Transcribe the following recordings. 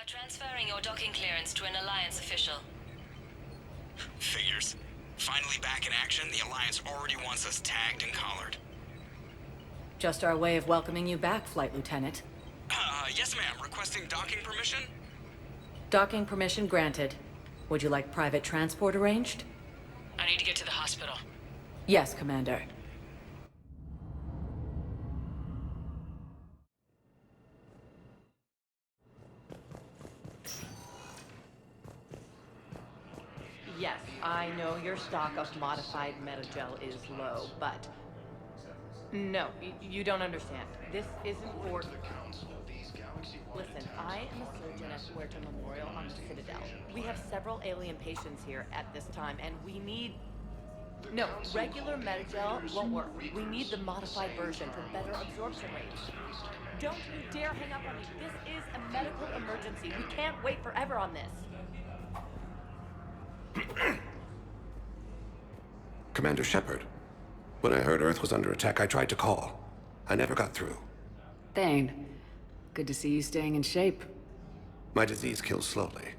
Transferring your docking clearance to an Alliance official. Figures. Finally back in action, the Alliance already wants us tagged and collared. Just our way of welcoming you back, Flight Lieutenant. Yes ma'am. Requesting docking permission? Docking permission granted. Would you like private transport arranged? I need to get to the hospital. Yes, Commander. Yes, I know your stock of modified Metagel is low, but... No, you don't understand. This isn't for... Listen, I am a surgeon at Huerta Memorial on the Citadel. We have several alien patients here at this time, and we need... No, regular Metagel won't work. We need the modified version for better absorption rates. Don't you dare hang up on me. This is a medical emergency. We can't wait forever on this. Commander Shepard, when I heard Earth was under attack, I tried to call. I never got through. Thane, good to see you staying in shape. My disease kills slowly.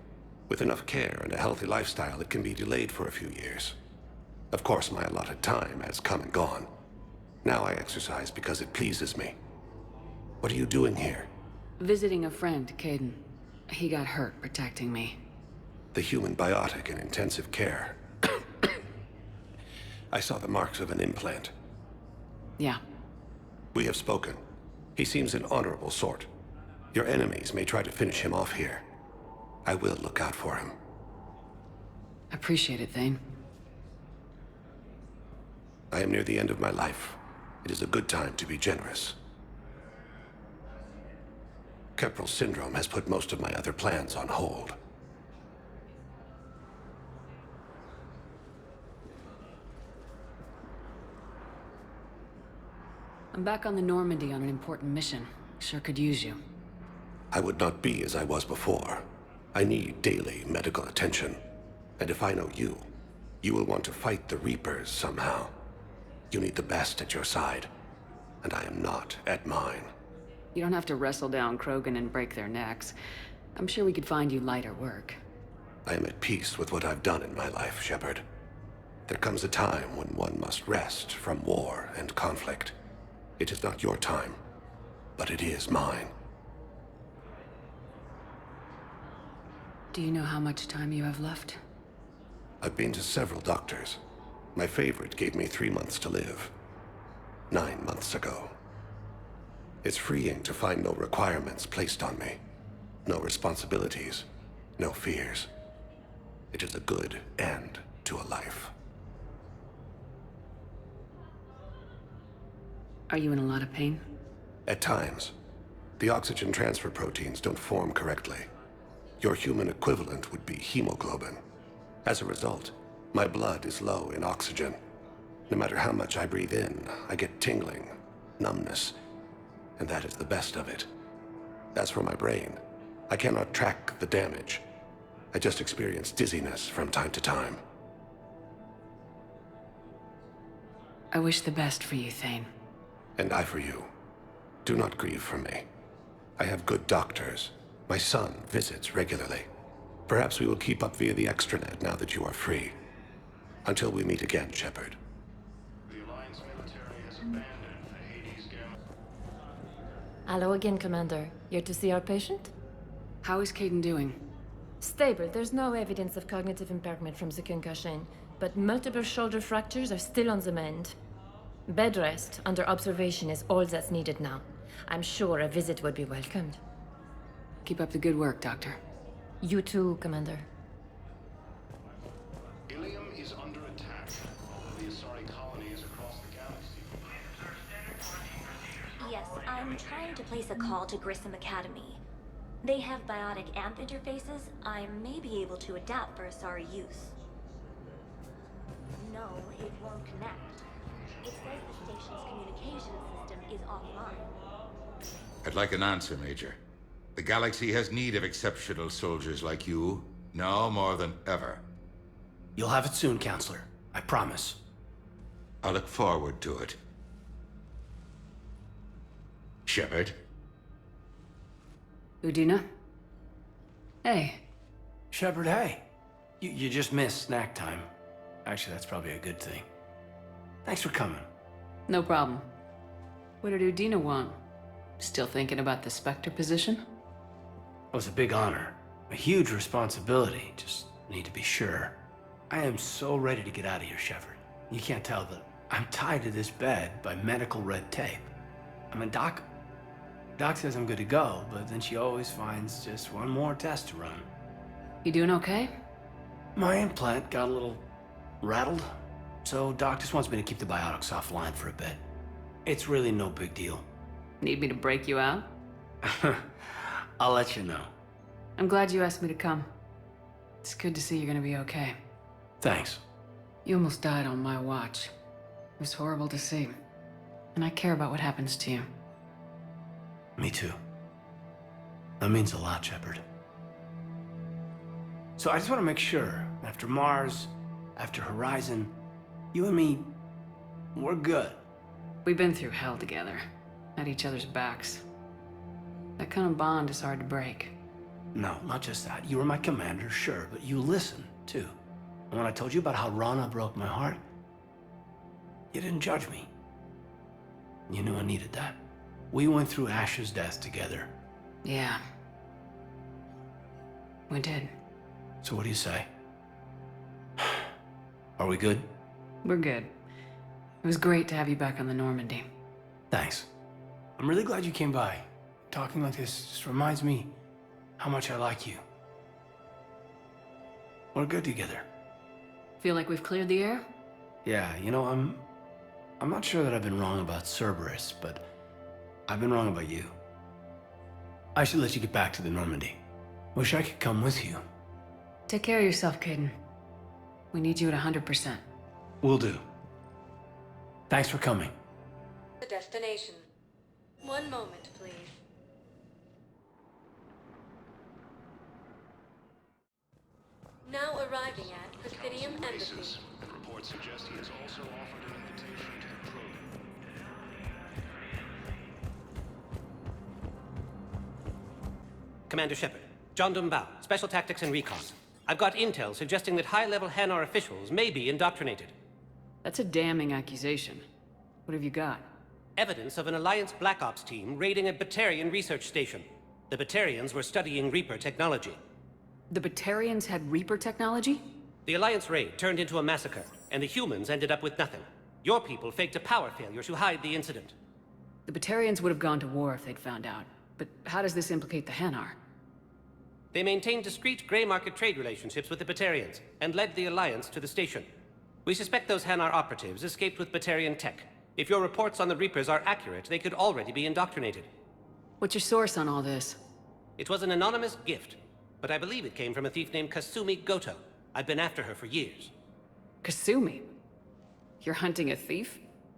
With enough care and a healthy lifestyle, it can be delayed for a few years. Of course, my allotted time has come and gone. Now I exercise because it pleases me. What are you doing here? Visiting a friend, Kaidan. He got hurt protecting me. The human biotic in intensive care. I saw the marks of an implant. Yeah. We have spoken. He seems an honorable sort. Your enemies may try to finish him off here. I will look out for him. Appreciate it, Thane. I am near the end of my life. It is a good time to be generous. Kepral syndrome has put most of my other plans on hold. I'm back on the Normandy on an important mission. Sure could use you. I would not be as I was before. I need daily medical attention. And if I know you, you will want to fight the Reapers somehow. You need the best at your side, and I am not at mine. You don't have to wrestle down Krogan and break their necks. I'm sure we could find you lighter work. I am at peace with what I've done in my life, Shepard. There comes a time when one must rest from war and conflict. It is not your time, but it is mine. Do you know how much time you have left? I've been to several doctors. My favorite gave me 3 months to live. 9 months ago. It's freeing to find no requirements placed on me. No responsibilities. No fears. It is a good end to a life. Are you in a lot of pain? At times. The oxygen transfer proteins don't form correctly. Your human equivalent would be hemoglobin. As a result, my blood is low in oxygen. No matter how much I breathe in, I get tingling, numbness, and that is the best of it. As for my brain, I cannot track the damage. I just experience dizziness from time to time. I wish the best for you, Thane. And I for you. Do not grieve for me. I have good doctors. My son visits regularly. Perhaps we will keep up via the extranet now that you are free. Until we meet again, Shepard. The Alliance military has abandoned the Hades Gamma. Hello again, Commander. Here to see our patient? How is Kaidan doing? Stable. There's no evidence of cognitive impairment from the concussion, but multiple shoulder fractures are still on the mend. Bed rest under observation is all that's needed now. I'm sure a visit would be welcomed. Keep up the good work, Doctor. You too, Commander. Ilium is under attack. All the Asari colonies across the galaxy. Yes, I'm trying to place a call to Grissom Academy. They have biotic AMP interfaces. I may be able to adapt for Asari use. No, it won't connect. It says the station's communication system is offline. I'd like an answer, Major. The galaxy has need of exceptional soldiers like you, now more than ever. You'll have it soon, Counselor. I promise. I look forward to it. Shepard? Udina? Hey, Shepard, hey. You just missed snack time. Actually, that's probably a good thing. Thanks for coming. no problem. What did Udina want? Still thinking about the Spectre position? It was a big honor. A huge responsibility. Just need to be sure. I am so ready to get out of here, Shepard. You can't tell that I'm tied to this bed by medical red tape. I mean, Doc says I'm good to go, but then she always finds just one more test to run. You doing okay? My implant got a little rattled, so Doc just wants me to keep the biotics offline for a bit. It's really no big deal. Need me to break you out? I'll let you know. I'm glad you asked me to come. It's good to see you're gonna be okay. Thanks. You almost died on my watch. It was horrible to see. And I care about what happens to you. Me too. That means a lot, Shepard. So I just want to make sure, after Mars, after Horizon, you and me, we're good. We've been through hell together. At each other's backs. That kind of bond is hard to break. No, not just that. You were my commander, sure, but you listened, too. And when I told you about how Rana broke my heart, you didn't judge me. You knew I needed that. We went through Ash's death together. Yeah. We did. So what do you say? Are we good? We're good. It was great to have you back on the Normandy. Thanks. I'm really glad you came by. Talking like this just reminds me how much I like you. We're good together. Feel like we've cleared the air? Yeah, you know, I'm not sure that I've been wrong about Cerberus, but I've been wrong about you. I should let you get back to the Normandy. Wish I could come with you. Take care of yourself, Caden. We need you at 100%. Will do. Thanks for coming. The destination. One moment, please. Now arriving at Presidium Embassy. Reports suggest he has also offered an invitation to the Krogan. Commander Shepard. John Dumbao, Special Tactics and Recon. I've got intel suggesting that high-level Hanar officials may be indoctrinated. That's a damning accusation. What have you got? Evidence of an Alliance Black Ops team raiding a Batarian research station. The Batarians were studying Reaper technology. The Batarians had Reaper technology? The Alliance raid turned into a massacre, and the humans ended up with nothing. Your people faked a power failure to hide the incident. The Batarians would have gone to war if they'd found out. But how does this implicate the Hanar? They maintained discreet gray market trade relationships with the Batarians, and led the Alliance to the station. We suspect those Hanar operatives escaped with Batarian tech. If your reports on the Reapers are accurate, they could already be indoctrinated. What's your source on all this? It was an anonymous gift, but I believe it came from a thief named Kasumi Goto. I've been after her for years. Kasumi? You're hunting a thief?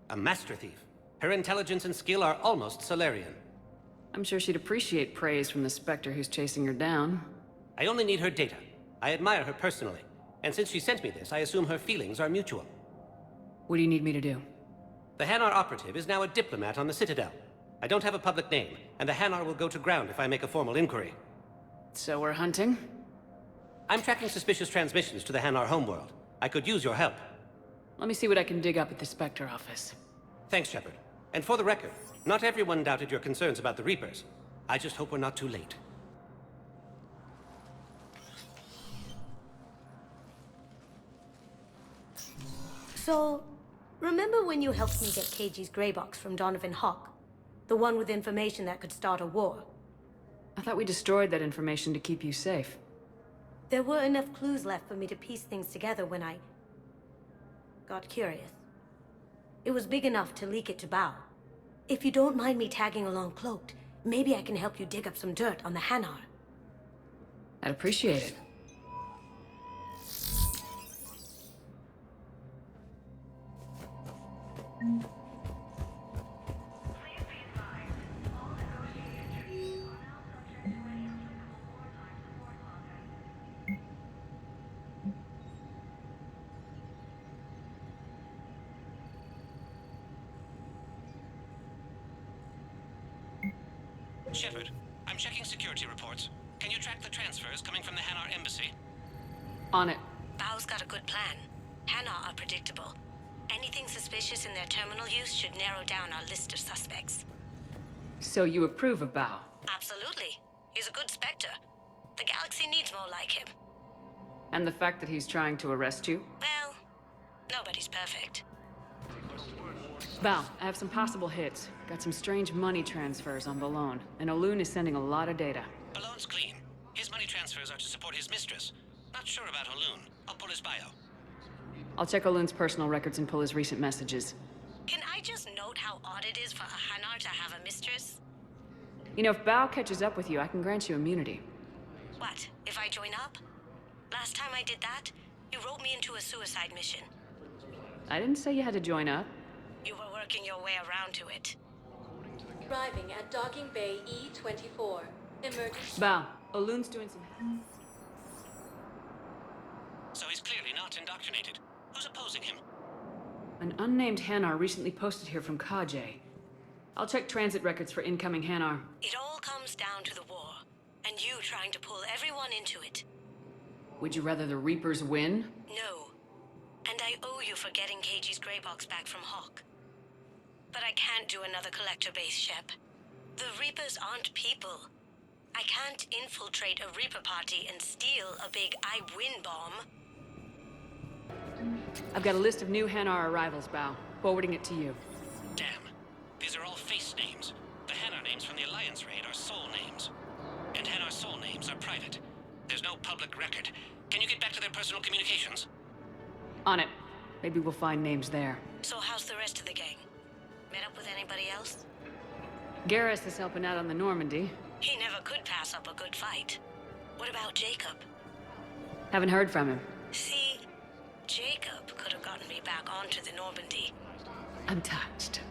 A master thief. Her intelligence and skill are almost Solarian. I'm sure she'd appreciate praise from the Spectre who's chasing her down. I only need her data. I admire her personally. And since she sent me this, I assume her feelings are mutual. What do you need me to do? The Hanar operative is now a diplomat on the Citadel. I don't have a public name, and the Hanar will go to ground if I make a formal inquiry. So we're hunting? I'm tracking suspicious transmissions to the Hanar homeworld. I could use your help. Let me see what I can dig up at the Spectre office. Thanks, Shepard. And for the record, not everyone doubted your concerns about the Reapers. I just hope we're not too late. So, remember when you helped me get KG's gray box from Donovan Hawk? The one with information that could start a war? I thought we destroyed that information to keep you safe. There were enough clues left for me to piece things together when I got curious. It was big enough to leak it to Bao. If you don't mind me tagging along cloaked, maybe I can help you dig up some dirt on the Hanar. I'd appreciate it. Shepard, I'm checking security reports. Can you track the transfers coming from the Hanar embassy? On it. Bao's got a good plan. Hanar are predictable. Anything suspicious in their terminal use should narrow down our list of suspects. So you approve of Bao? Absolutely. He's a good Spectre. The galaxy needs more like him. And the fact that he's trying to arrest you? Well, nobody's perfect. Bao, I have some possible hits. Got some strange money transfers on Balone, and Olun is sending a lot of data. Balone's clean. His money transfers are to support his mistress. Not sure about Olun. I'll pull his bio. I'll check Olun's personal records and pull his recent messages. Can I just note how odd it is for a Hanar to have a mistress? You know, if Bao catches up with you, I can grant you immunity. What, if I join up? Last time I did that, you wrote me into a suicide mission. I didn't say you had to join up. You were working your way around to it. Arriving at Docking Bay E-24. Emergency. Bao, Olun's doing some... So he's clearly not indoctrinated. Who's opposing him? An unnamed Hanar recently posted here from Kajay. I'll check transit records for incoming Hanar. It all comes down to the war, and you trying to pull everyone into it. Would you rather the Reapers win? No. And I owe you for getting KG's Grey Box back from Hawk. But I can't do another collector base, Shep. The Reapers aren't people. I can't infiltrate a Reaper party and steal a big I win bomb. I've got a list of new Hanar arrivals, Bao. Forwarding it to you. Damn. These are all face names. The Hanar names from the Alliance raid are soul names. And Hanar soul names are private. There's no public record. Can you get back to their personal communications? On it. Maybe we'll find names there. So how's the rest of the gang? Met up with anybody else? Garrus is helping out on the Normandy. He never could pass up a good fight. What about Jacob? Haven't heard from him. See, Jacob could have gotten me back onto the Normandy. I'm touched.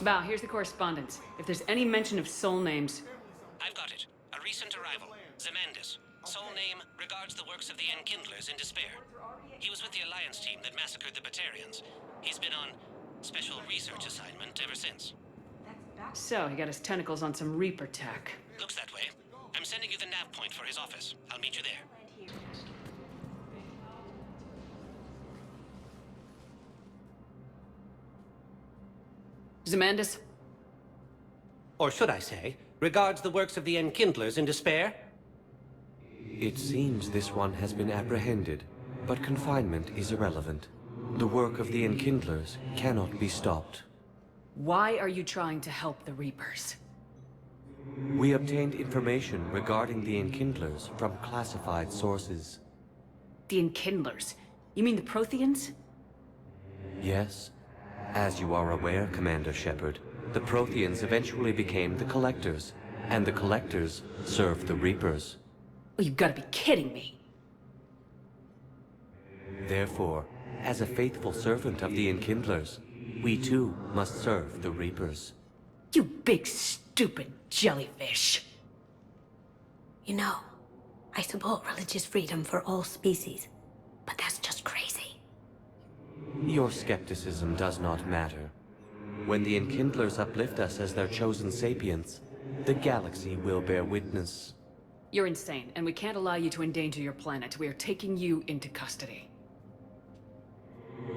Bao, here's the correspondence. If there's any mention of soul names... I've got it. A recent arrival. Zemandis. Soul name regards the works of the Enkindlers in despair. He was with the Alliance team that massacred the Batarians. He's been on special research assignment ever since. So, he got his tentacles on some Reaper tech. Looks that way. I'm sending you the nav point for his office. I'll meet you there. Zemandis? Or should I say, regards the works of the Enkindlers in despair? It seems this one has been apprehended, but confinement is irrelevant. The work of the Enkindlers cannot be stopped. Why are you trying to help the Reapers? We obtained information regarding the Enkindlers from classified sources. The Enkindlers? You mean the Protheans? Yes. As you are aware, Commander Shepard, the Protheans eventually became the Collectors, and the Collectors served the Reapers. Oh, you've got to be kidding me. Therefore, as a faithful servant of the Enkindlers, we too must serve the Reapers. You big stupid jellyfish. You know, I support religious freedom for all species, but that's just crazy. Your skepticism does not matter. When the Enkindlers uplift us as their chosen sapients, the galaxy will bear witness. You're insane, and we can't allow you to endanger your planet. We are taking you into custody.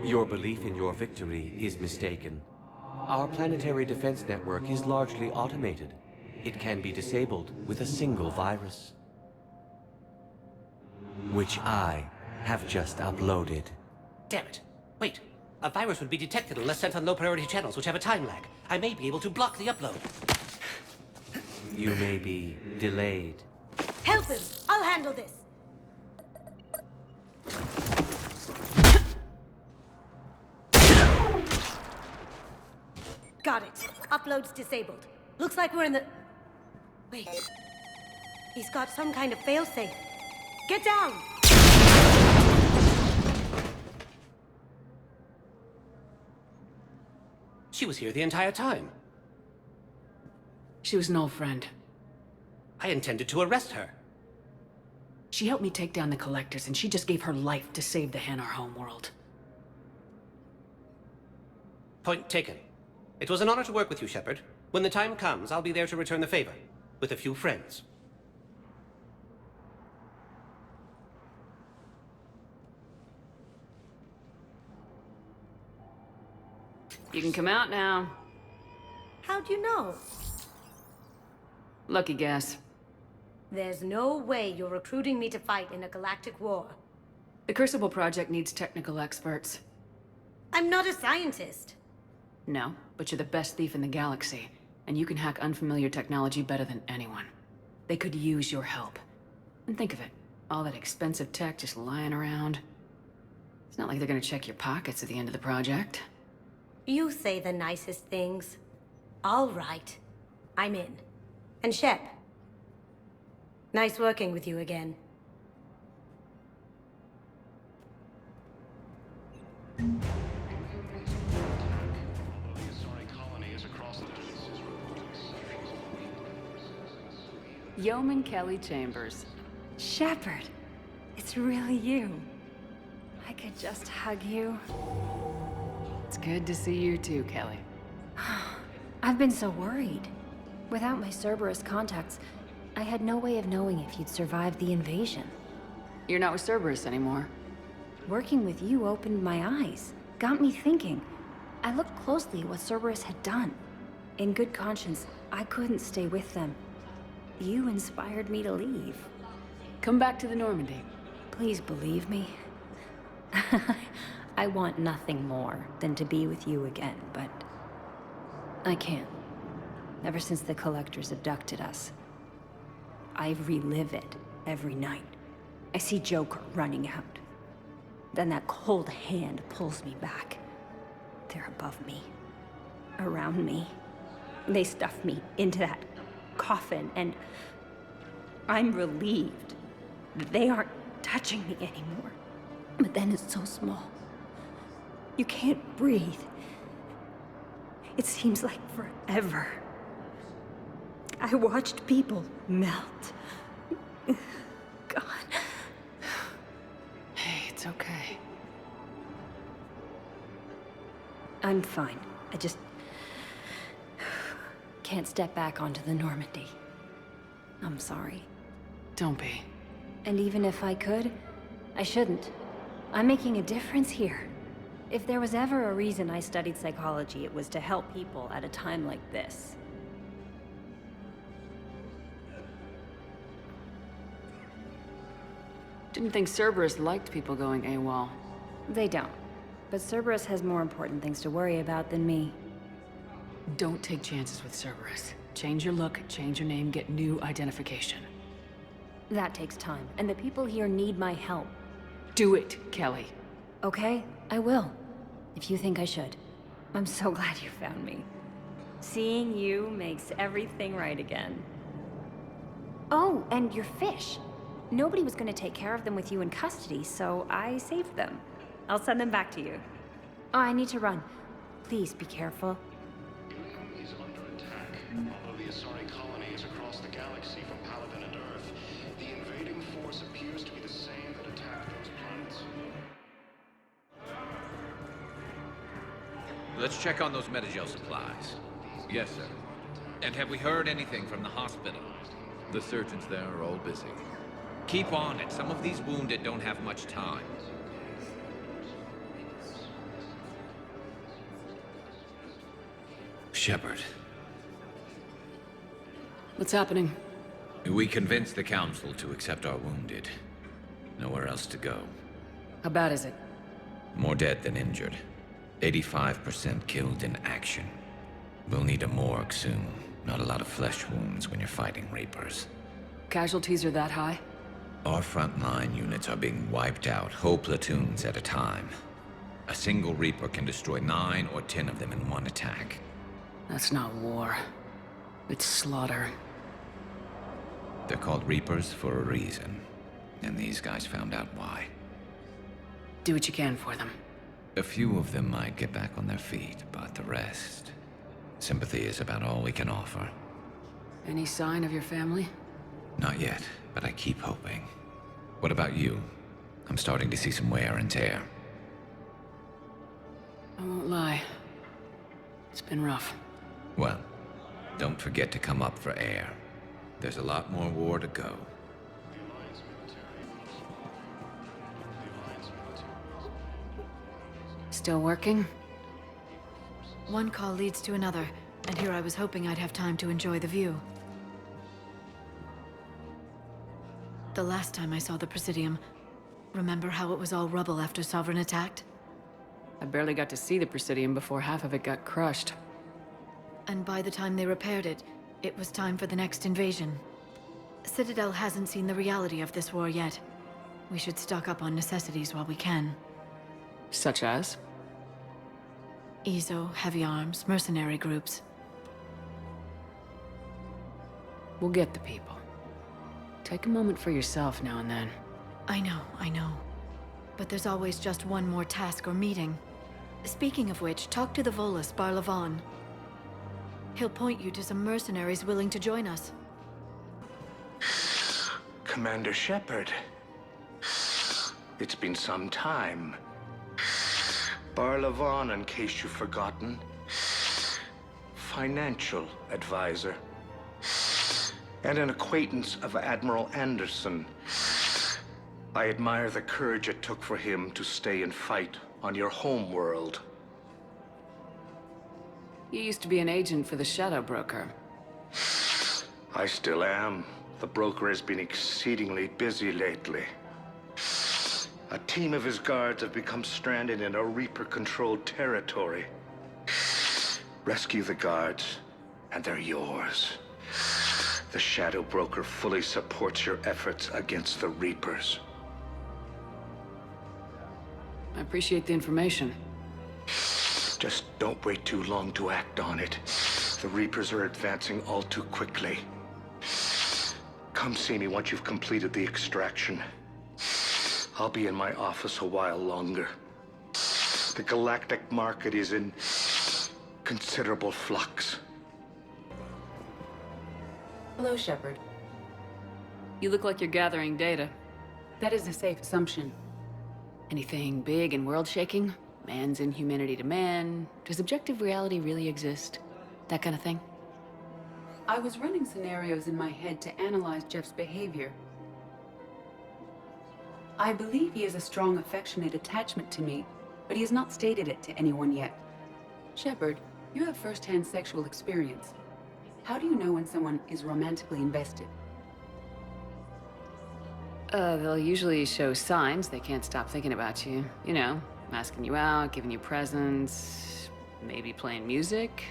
Your belief in your victory is mistaken. Our planetary defense network is largely automated. It can be disabled with a single virus. Which I have just uploaded. Damn it. Wait. A virus would be detected unless sent on low-priority channels, which have a time lag. I may be able to block the upload. You may be delayed. Help him! I'll handle this! Got it. Upload's disabled. Looks like we're in the... Wait. He's got some kind of failsafe. Get down! She was here the entire time. She was an old friend. I intended to arrest her. She helped me take down the Collectors, and she just gave her life to save the Hanar homeworld. Point taken. It was an honor to work with you, Shepard. When the time comes, I'll be there to return the favor. with a few friends. You can come out now. How'd you know? Lucky guess. There's no way you're recruiting me to fight in a galactic war. The Crucible Project needs technical experts. I'm not a scientist. No, but you're the best thief in the galaxy, and you can hack unfamiliar technology better than anyone. They could use your help. And think of it, all that expensive tech just lying around. It's not like they're gonna check your pockets at the end of the project. You say the nicest things. All right. I'm in. And Shep. Nice working with you again. Yeoman Kelly Chambers. Shepard, it's really you. I could just hug you. It's good to see you too, Kelly. I've been so worried. Without my Cerberus contacts, I had no way of knowing if you'd survived the invasion. You're not with Cerberus anymore. Working with you opened my eyes, got me thinking. I looked closely at what Cerberus had done. In good conscience, I couldn't stay with them. You inspired me to leave. Come back to the Normandy. Please believe me. I want nothing more than to be with you again, but I can't. Ever since the Collectors abducted us, I relive it every night. I see Joker running out. Then that cold hand pulls me back. They're above me, around me. They stuff me into that coffin, and I'm relieved that they aren't touching me anymore. But then it's so small. You can't breathe. It seems like forever. I watched people melt. God. Hey, it's okay. I'm fine. I just can't step back onto the Normandy. I'm sorry. Don't be. And even if I could, I shouldn't. I'm making a difference here. If there was ever a reason I studied psychology, it was to help people at a time like this. Didn't think Cerberus liked people going AWOL. They don't. But Cerberus has more important things to worry about than me. Don't take chances with Cerberus. Change your look, change your name, get new identification. That takes time, and the people here need my help. Do it, Kelly. Okay, I will. If you think I should. I'm so glad you found me. Seeing you makes everything right again. Oh, and your fish. Nobody was going to take care of them with you in custody, so I saved them. I'll send them back to you. Oh, I need to run. Please be careful. Is under attack. Although the Asari colony is across the galaxy from Paladin and Earth, the invading force appears to be the same that attacked those planets. Let's check on those Metagel supplies. Yes, sir. And have we heard anything from the hospital? The surgeons there are all busy. Keep on it. Some of these wounded don't have much time. Shepard. What's happening? We convinced the Council to accept our wounded. Nowhere else to go. How bad is it? More dead than injured. 85% killed in action. We'll need a morgue soon. Not a lot of flesh wounds when you're fighting Reapers. Casualties are that high? Our frontline units are being wiped out, whole platoons at a time. A single Reaper can destroy 9 or 10 of them in one attack. That's not war. It's slaughter. They're called Reapers for a reason. And these guys found out why. Do what you can for them. A few of them might get back on their feet, but the rest... Sympathy is about all we can offer. Any sign of your family? Not yet, but I keep hoping. What about you? I'm starting to see some wear and tear. I won't lie. It's been rough. Well, don't forget to come up for air. There's a lot more war to go. Still working? One call leads to another, and here I was hoping I'd have time to enjoy the view. The last time I saw the Presidium, remember how it was all rubble after Sovereign attacked? I barely got to see the Presidium before half of it got crushed. And by the time they repaired it, it was time for the next invasion. Citadel hasn't seen the reality of this war yet. We should stock up on necessities while we can. Such as? EZO, heavy arms, mercenary groups. We'll get the people. Take a moment for yourself now and then. I know. But there's always just one more task or meeting. Speaking of which, talk to the Volus, Barlavan. He'll point you to some mercenaries willing to join us. Commander Shepard. It's been some time. Barlavan, in case you've forgotten. Financial advisor. And an acquaintance of Admiral Anderson. I admire the courage it took for him to stay and fight on your home world. You used to be an agent for the Shadow Broker. I still am. The broker has been exceedingly busy lately. A team of his guards have become stranded in a Reaper-controlled territory. Rescue the guards, and they're yours. The Shadow Broker fully supports your efforts against the Reapers. I appreciate the information. Just don't wait too long to act on it. The Reapers are advancing all too quickly. Come see me once you've completed the extraction. I'll be in my office a while longer. The galactic market is in considerable flux. Hello, Shepard. You look like you're gathering data. That is a safe assumption. Anything big and world-shaking? Man's inhumanity to man? Does objective reality really exist? That kind of thing? I was running scenarios in my head to analyze Jeff's behavior. I believe he has a strong affectionate attachment to me, but he has not stated it to anyone yet. Shepard, you have first-hand sexual experience. How do you know when someone is romantically invested? They'll usually show signs they can't stop thinking about you. You know, asking you out, giving you presents, maybe playing music.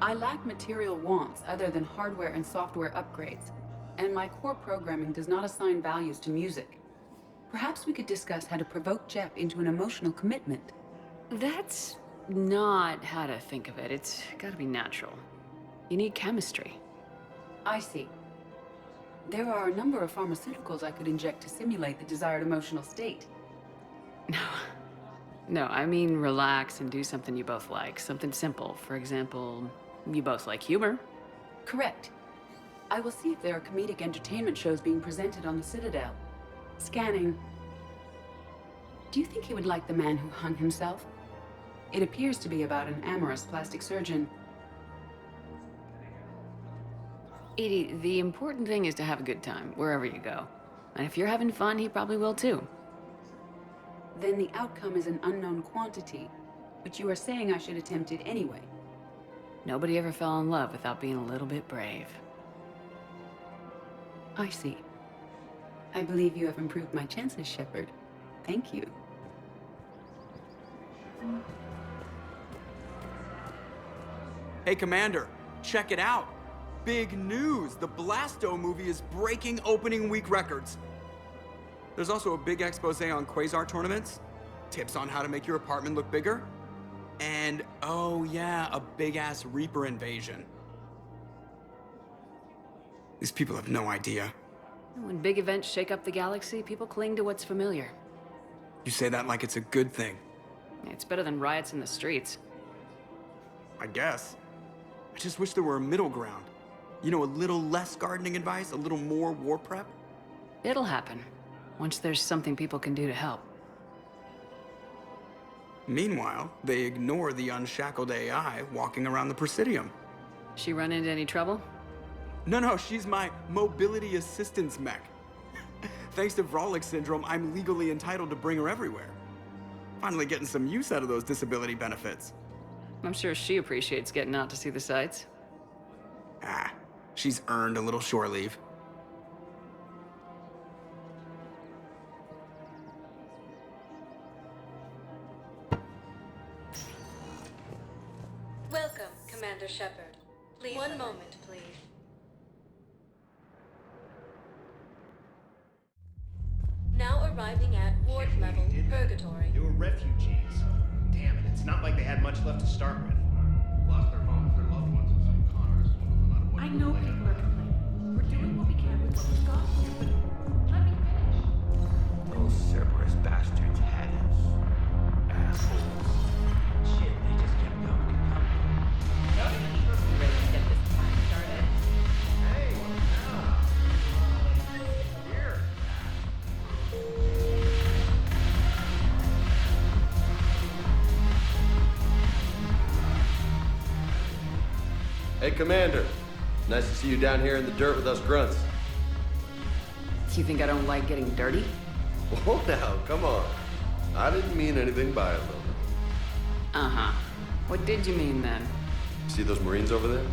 I lack material wants other than hardware and software upgrades, and my core programming does not assign values to music. Perhaps we could discuss how to provoke Jeff into an emotional commitment. That's not how to think of it. It's gotta be natural. You need chemistry. I see. There are a number of pharmaceuticals I could inject to simulate the desired emotional state. No, I mean relax and do something you both like. Something simple. For example, you both like humor. Correct. I will see if there are comedic entertainment shows being presented on the Citadel. Scanning. Do you think he would like The Man Who Hung Himself? It appears to be about an amorous plastic surgeon. Edie, the important thing is to have a good time, wherever you go. And if you're having fun, he probably will too. Then the outcome is an unknown quantity, but you are saying I should attempt it anyway. Nobody ever fell in love without being a little bit brave. I see. I believe you have improved my chances, Shepard. Thank you. Hey, Commander, check it out. Big news! The Blasto movie is breaking opening week records. There's also a big expose on Quasar tournaments, tips on how to make your apartment look bigger, and, oh yeah, a big-ass Reaper invasion. These people have no idea. When big events shake up the galaxy, people cling to what's familiar. You say that like it's a good thing. It's better than riots in the streets. I guess. I just wish there were a middle ground. You know, a little less gardening advice, a little more war prep? It'll happen, once there's something people can do to help. Meanwhile, they ignore the unshackled AI walking around the Presidium. She run into any trouble? No, she's my mobility assistance mech. Thanks to Vralik syndrome, I'm legally entitled to bring her everywhere. Finally getting some use out of those disability benefits. I'm sure she appreciates getting out to see the sights. Ah, she's earned a little shore leave. Welcome, Commander Shepard. Please. One moment, please. Now arriving at ward level purgatory. They were refugees. Damn it, it's not like they had much left to start with. Lost their homes, their loved ones, and some Connors. I know people are complaining. We're doing what we can with what we've got. Let me finish. Those Cerberus bastards had us. Assholes. Shit, they just kept coming and coming. Don't even sure if we're ready to get this party started. Hey, now. Here. Hey, Commander. Nice to see you down here in the dirt with us grunts. You think I don't like getting dirty? Whoa, now, come on. I didn't mean anything by it, Lola. Uh-huh. What did you mean then? See those Marines over there?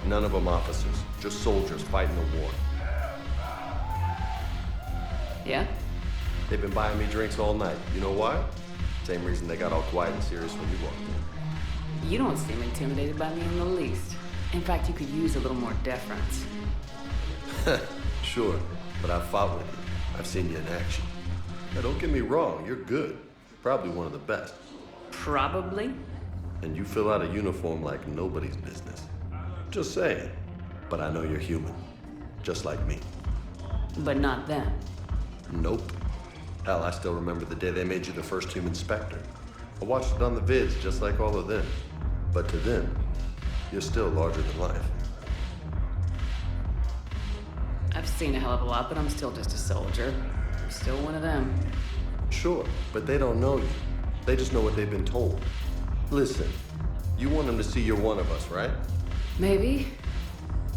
None of them officers, just soldiers fighting the war. Yeah? They've been buying me drinks all night. You know why? Same reason they got all quiet and serious when you walked in. You don't seem intimidated by me in the least. In fact, you could use a little more deference. Sure, but I've fought with you. I've seen you in action. Now, don't get me wrong, you're good. Probably one of the best. Probably? And you fill out a uniform like nobody's business. Just saying. But I know you're human. Just like me. But not them. Nope. Hell, I still remember the day they made you the first human Spectre. I watched it on the vids, just like all of them. But to them, you're still larger than life. I've seen a hell of a lot, but I'm still just a soldier. I'm still one of them. Sure, but they don't know you. They just know what they've been told. Listen, you want them to see you're one of us, right? Maybe.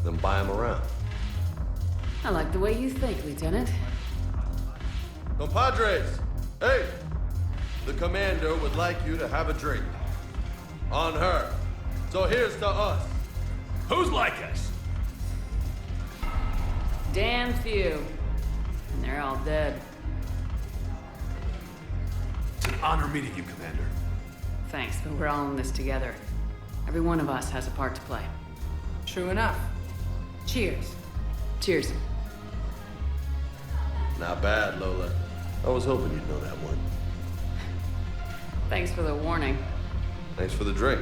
Then buy them around. I like the way you think, Lieutenant. Compadres! Hey! The commander would like you to have a drink. On her. So here's to us. Who's like us? Damn few. And they're all dead. It's an honor meeting you, Commander. Thanks, but we're all in this together. Every one of us has a part to play. True enough. Cheers. Cheers. Not bad, Lola. I was hoping you'd know that one. Thanks for the warning. Thanks for the drink.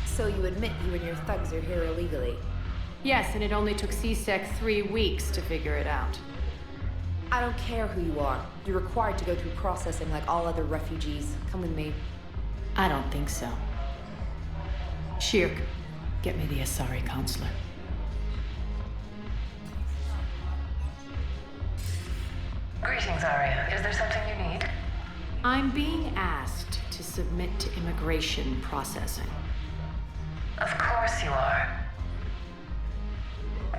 So you admit you and your thugs are here illegally? Yes, and it only took C-Sec 3 weeks to figure it out. I don't care who you are. You're required to go through processing like all other refugees. Come with me. I don't think so. Shirk, get me the Asari consulate. Greetings, Arya. Is there something you need? I'm being asked to submit to immigration processing. Of course you are.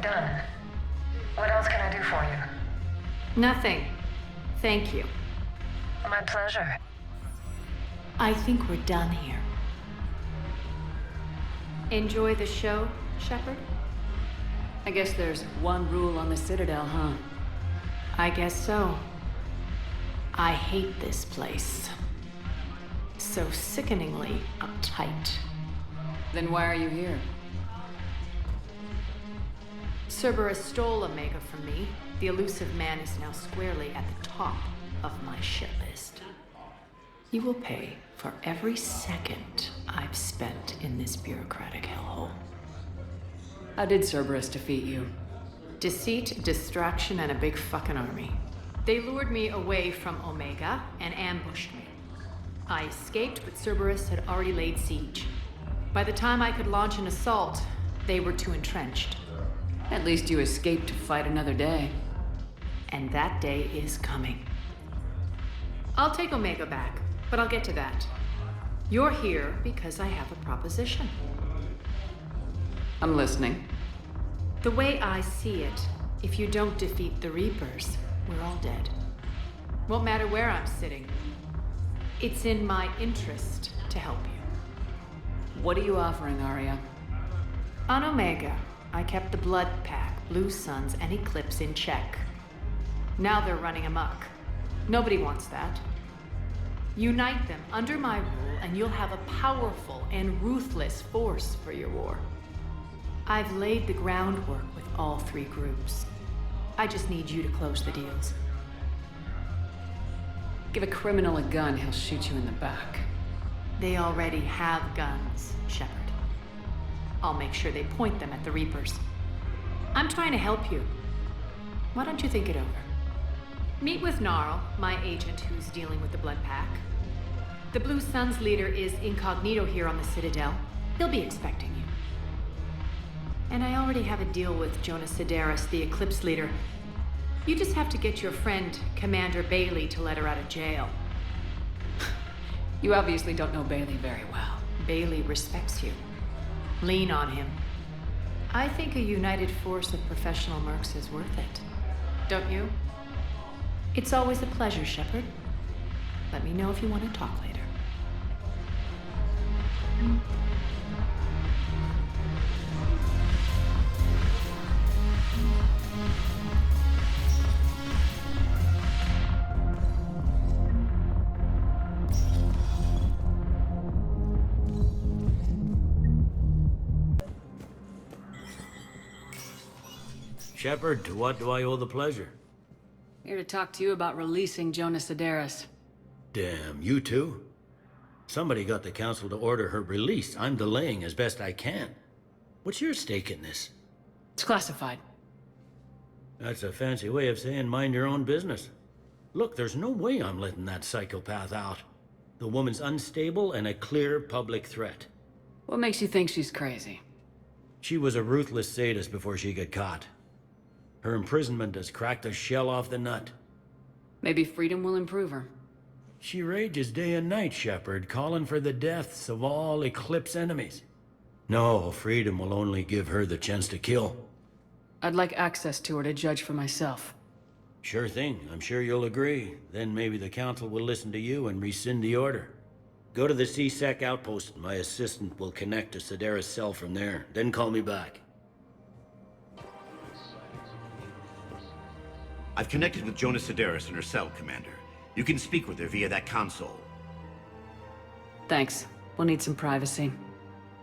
Done. What else can I do for you? Nothing. Thank you. My pleasure. I think we're done here. Enjoy the show, Shepard? I guess there's one rule on the Citadel, huh? I guess so. I hate this place. So sickeningly uptight. Then why are you here? Cerberus stole Omega from me. The elusive man is now squarely at the top of my shit list. You will pay for every second I've spent in this bureaucratic hellhole. How did Cerberus defeat you? Deceit, distraction, and a big fucking army. They lured me away from Omega and ambushed me. I escaped, but Cerberus had already laid siege. By the time I could launch an assault, they were too entrenched. At least you escaped to fight another day. And that day is coming. I'll take Omega back, but I'll get to that. You're here because I have a proposition. I'm listening. The way I see it, if you don't defeat the Reapers, we're all dead. Won't matter where I'm sitting. It's in my interest to help you. What are you offering, Arya? On Omega, I kept the Blood Pack, Blue Suns, and Eclipse in check. Now they're running amok. Nobody wants that. Unite them under my rule, and you'll have a powerful and ruthless force for your war. I've laid the groundwork with all three groups. I just need you to close the deals. Give a criminal a gun, he'll shoot you in the back. They already have guns, Shepard. I'll make sure they point them at the Reapers. I'm trying to help you. Why don't you think it over? Meet with Gnarl, my agent who's dealing with the Blood Pack. The Blue Suns leader is incognito here on the Citadel. He'll be expecting you. And I already have a deal with Jonas Sidaris, the Eclipse leader. You just have to get your friend, Commander Bailey, to let her out of jail. You obviously don't know Bailey very well. Bailey respects you. Lean on him. I think a united force of professional mercs is worth it. Don't you? It's always a pleasure, Shepard. Let me know if you want to talk later. Shepard, to what do I owe the pleasure? Here to talk to you about releasing Jonas Sidaris. Damn, you too? Somebody got the council to order her release. I'm delaying as best I can. What's your stake in this? It's classified. That's a fancy way of saying mind your own business. Look, there's no way I'm letting that psychopath out. The woman's unstable and a clear public threat. What makes you think she's crazy? She was a ruthless sadist before she got caught. Her imprisonment has cracked a shell off the nut. Maybe freedom will improve her. She rages day and night, Shepard, calling for the deaths of all Eclipse enemies. No, freedom will only give her the chance to kill. I'd like access to her to judge for myself. Sure thing. I'm sure you'll agree. Then maybe the council will listen to you and rescind the order. Go to the C-Sec outpost. My assistant will connect to Sidaris' cell from there. Then call me back. I've connected with Jonas Sidaris in her cell, Commander. You can speak with her via that console. Thanks. We'll need some privacy.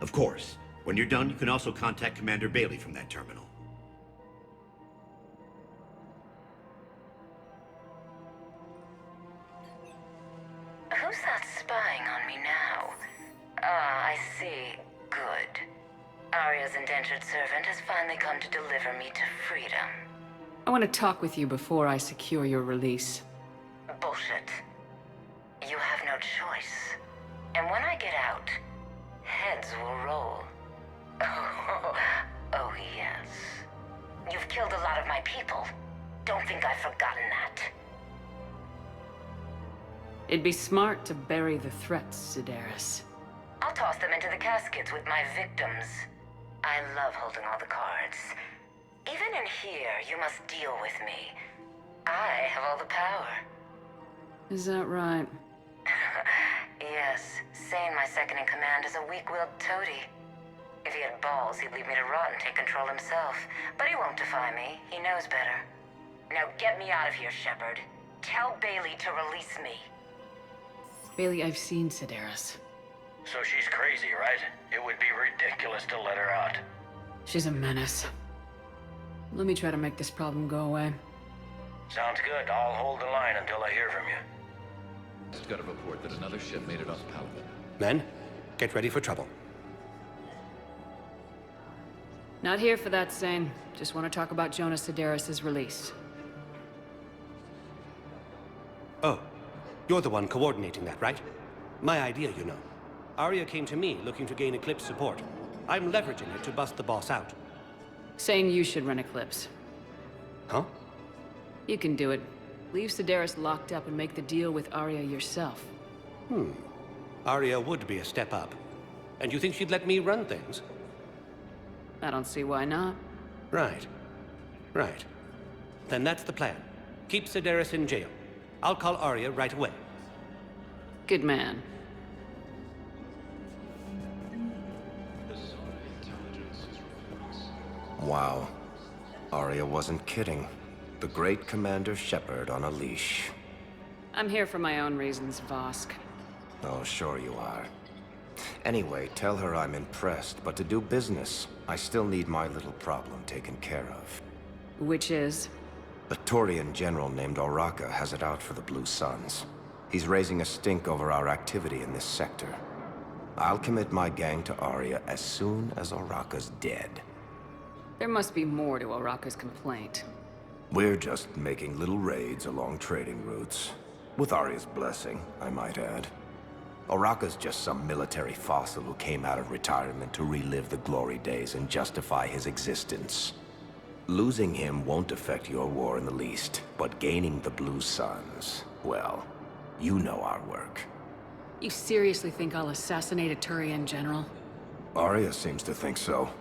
Of course. When you're done, you can also contact Commander Bailey from that terminal. Who's that spying on me now? Ah, I see. Good. Arya's indentured servant has finally come to deliver me to freedom. I want to talk with you before I secure your release. Bullshit. You have no choice. And when I get out, heads will roll. Oh, yes. You've killed a lot of my people. Don't think I've forgotten that. It'd be smart to bury the threats, Sidaris. I'll toss them into the caskets with my victims. I love holding all the cards. Even in here, you must deal with me. I have all the power. Is that right? Yes, Sane, my second-in-command, is a weak-willed toady. If he had balls, he'd leave me to rot and take control himself. But he won't defy me. He knows better. Now get me out of here, Shepard. Tell Bailey to release me. Bailey, I've seen Sidaris. So she's crazy, right? It would be ridiculous to let her out. She's a menace. Let me try to make this problem go away. Sounds good. I'll hold the line until I hear from you. Just got a report that another ship made it off Palaven. Men, get ready for trouble. Not here for that, Sane. Just want to talk about Jonas Sidaris' release. Oh, you're the one coordinating that, right? My idea, you know. Arya came to me looking to gain Eclipse support. I'm leveraging it to bust the boss out. Saying you should run Eclipse. Huh? You can do it. Leave Sedaris locked up and make the deal with Arya yourself. Arya would be a step up. And you think she'd let me run things? I don't see why not. Right. Right. Then that's the plan. Keep Sedaris in jail. I'll call Arya right away. Good man. Wow. Arya wasn't kidding. The great Commander Shepard on a leash. I'm here for my own reasons, Vosk. Oh, sure you are. Anyway, tell her I'm impressed, but to do business, I still need my little problem taken care of. Which is? A Turian general named Oraka has it out for the Blue Suns. He's raising a stink over our activity in this sector. I'll commit my gang to Arya as soon as Oraka's dead. There must be more to Oraka's complaint. We're just making little raids along trading routes. With Arya's blessing, I might add. Oraka's just some military fossil who came out of retirement to relive the glory days and justify his existence. Losing him won't affect your war in the least, but gaining the Blue Suns, well, you know our work. You seriously think I'll assassinate a Turian general? Arya seems to think so.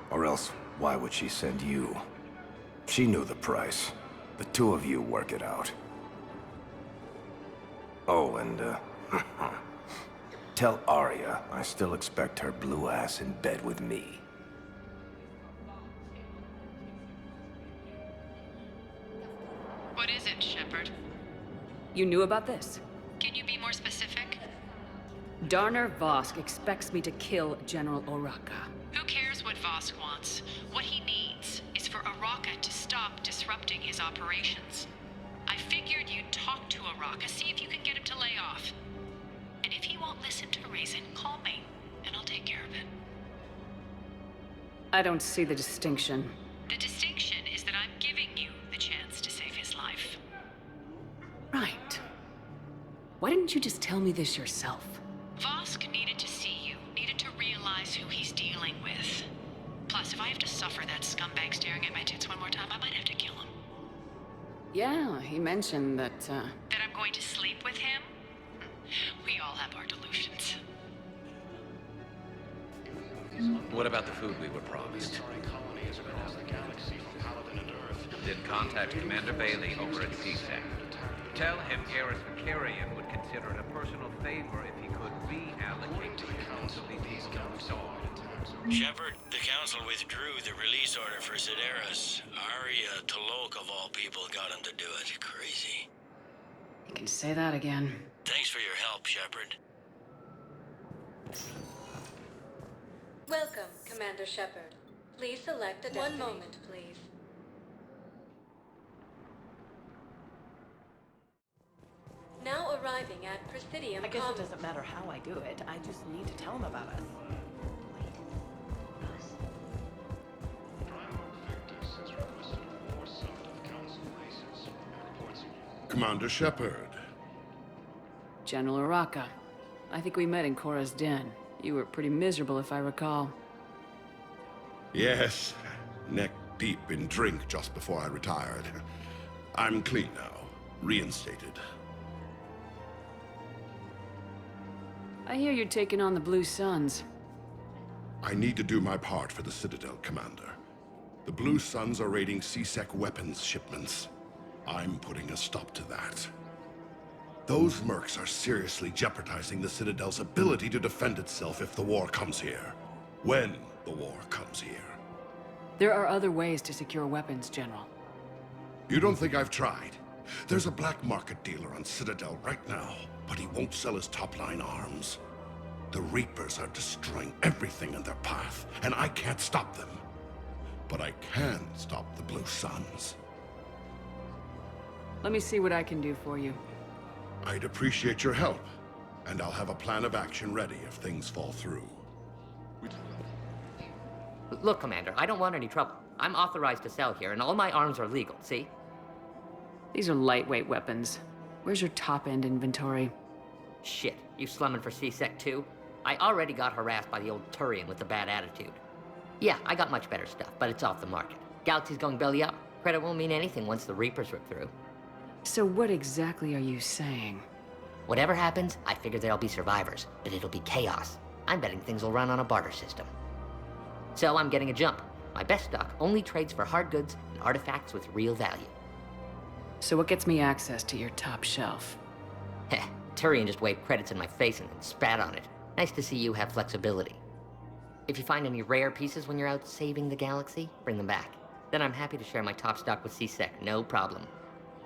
Or else, why would she send you? She knew the price. The two of you work it out. Oh, and, tell Arya I still expect her blue ass in bed with me. What is it, Shepard? You knew about this? Can you be more specific? Darner Vosk expects me to kill General Oraka. Who cares what Vosk wants? What he needs is for Oraka to stop disrupting his operations. I figured you'd talk to Oraka, see if you can get him to lay off. And if he won't listen to reason, call me, and I'll take care of it. I don't see the distinction. The distinction is that I'm giving you the chance to save his life. Right. Why didn't you just tell me this yourself? Vosk needed to see you, needed to realize who he's dealing with. Plus, if I have to suffer that scumbag staring at my tits one more time, I might have to kill him. Yeah, he mentioned that, That I'm going to sleep with him? We all have our delusions. What about the food we were promised? Did contact Commander Bailey over at CSEC. Tell him Garrus Vakarian would consider it a personal favor if he could reallocate the council these people installed. Shepard, the Council withdrew the release order for Sedaris. Arya T'Loak, of all people, got him to do it. Crazy. you can say that again. Thanks for your help, Shepard. Welcome, Commander Shepard. Please select a destiny. One moment, please. Now arriving at Presidium. I guess it doesn't matter how I do it. I just need to tell him about us. Commander Shepard. General Oraka. I think we met in Korra's den. You were pretty miserable, if I recall. Yes, neck deep in drink just before I retired. I'm clean now, reinstated. I hear you're taking on the Blue Suns. I need to do my part for the Citadel, Commander. The Blue Suns are raiding CSEC weapons shipments. I'm putting a stop to that. Those mercs are seriously jeopardizing the Citadel's ability to defend itself if the war comes here. When the war comes here. There are other ways to secure weapons, General. You don't think I've tried? There's a black market dealer on Citadel right now, but he won't sell his top-line arms. The Reapers are destroying everything in their path, and I can't stop them. But I can stop the Blue Suns. Let me see what I can do for you. I'd appreciate your help, and I'll have a plan of action ready if things fall through. Look, Commander, I don't want any trouble. I'm authorized to sell here, and all my arms are legal, see? These are lightweight weapons. Where's your top-end inventory? Shit, you slumming for CSEC too? I already got harassed by the old Turian with the bad attitude. Yeah, I got much better stuff, but it's off the market. Galaxy's going belly up. Credit won't mean anything once the Reapers rip through. So what exactly are you saying? Whatever happens, I figure there'll be survivors, but it'll be chaos. I'm betting things will run on a barter system. So I'm getting a jump. My best stock only trades for hard goods and artifacts with real value. So what gets me access to your top shelf? Heh, Turian just waved credits in my face and then spat on it. Nice to see you have flexibility. If you find any rare pieces when you're out saving the galaxy, bring them back. Then I'm happy to share my top stock with C-Sec, no problem.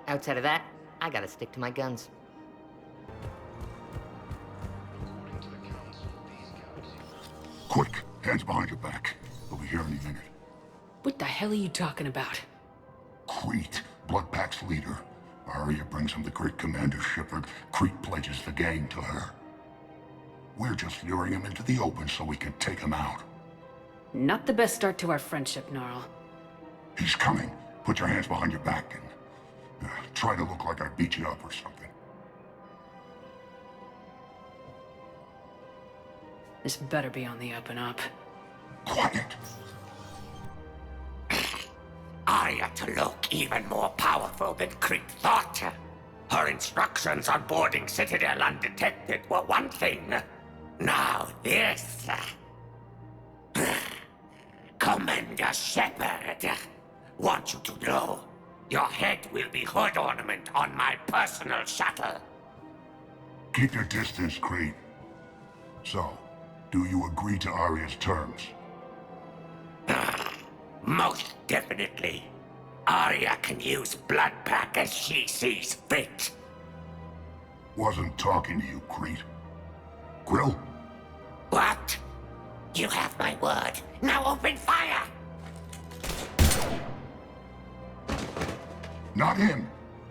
Outside of that, I gotta stick to my guns. Quick, hands behind your back. We'll be here any minute. What the hell are you talking about? Crete, Bloodpack's leader. Arya brings him the great Commander Shepard. Crete pledges the gang to her. We're just luring him into the open so we can take him out. Not the best start to our friendship, Gnarl. He's coming. Put your hands behind your back and try to look like I beat you up or something. This better be on the up and up. Quiet. Arya to look even more powerful than Crete thought. Her instructions on boarding Citadel undetected were one thing. Now this. Commander Shepard, want you to know, your head will be hood ornament on my personal shuttle. Keep your distance, Crete. So, do you agree to Arya's terms? Most definitely. Arya can use Bloodpack as she sees fit. Wasn't talking to you, Crete. Grill? What? You have my word. Now open fire! Not him.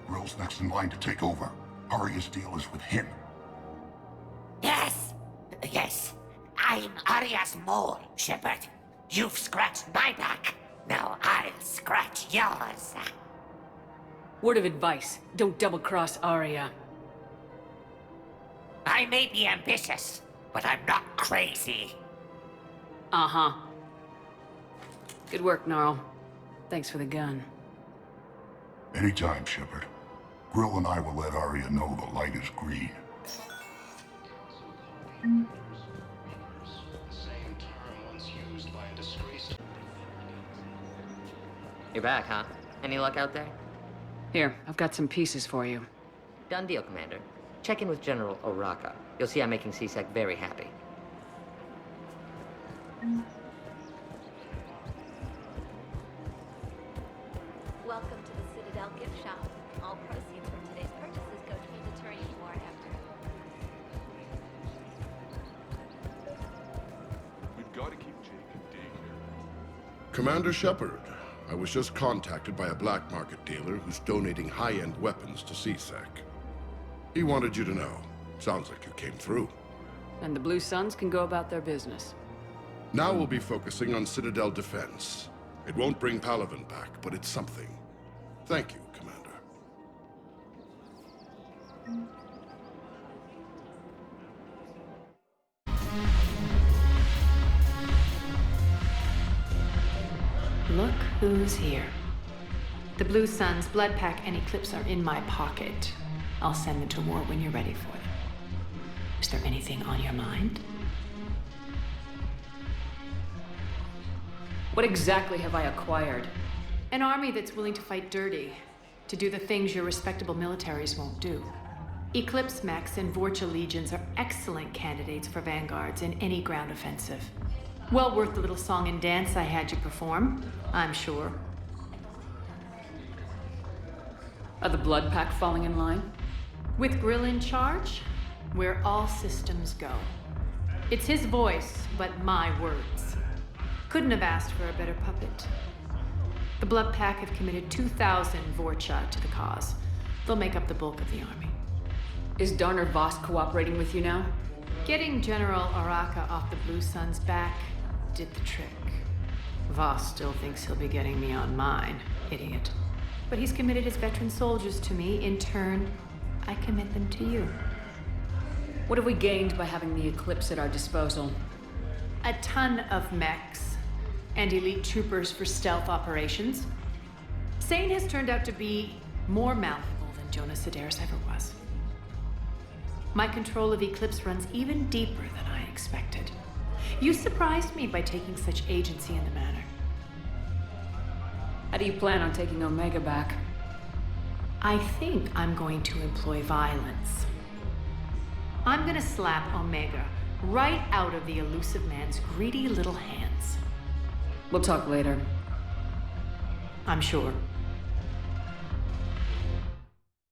Grill's next in line to take over. Arya's deal is with him. Yes. I'm Arya's mole, Shepard. You've scratched my back. Now I'll scratch yours. Word of advice, don't double-cross Arya. I may be ambitious, but I'm not crazy. Uh-huh. Good work, Gnarl. Thanks for the gun. Anytime, Shepard. Grill and I will let Arya know the light is green. You're back, huh? Any luck out there? Here, I've got some pieces for you. Done deal, Commander. Check in with General Oraka. You'll see I'm making C-Sec very happy. Welcome to the Citadel gift shop. All proceeds from today's purchases go to the Turian war effort. We've got to keep Jake and Dave here. Commander Shepard, I was just contacted by a black market dealer who's donating high-end weapons to C-Sec. He wanted you to know. Sounds like you came through. And the Blue Suns can go about their business. Now we'll be focusing on Citadel defense. It won't bring Palaven back, but it's something. Thank you, Commander. Look who's here. The Blue Suns, Bloodpack, and Eclipse are in my pocket. I'll send them to war when you're ready for them. Is there anything on your mind? What exactly have I acquired? An army that's willing to fight dirty, to do the things your respectable militaries won't do. Eclipse mechs and Vorcha legions are excellent candidates for vanguards in any ground offensive. Well worth the little song and dance I had you perform, I'm sure. Are the Bloodpack falling in line? With Grill in charge, where all systems go. It's his voice, but my words. Couldn't have asked for a better puppet. The Bloodpack have committed 2,000 Vorcha to the cause. They'll make up the bulk of the army. Is Darner Voss cooperating with you now? Getting General Oraka off the Blue Suns' back did the trick. Voss still thinks he'll be getting me on mine, idiot. But he's committed his veteran soldiers to me. In turn, I commit them to you. What have we gained by having the Eclipse at our disposal? A ton of mechs and elite troopers for stealth operations. Sane has turned out to be more malleable than Jonas Sedaris ever was. My control of Eclipse runs even deeper than I expected. You surprised me by taking such agency in the matter. How do you plan on taking Omega back? I think I'm going to employ violence. I'm gonna slap Omega right out of the elusive man's greedy little hands. We'll talk later. I'm sure.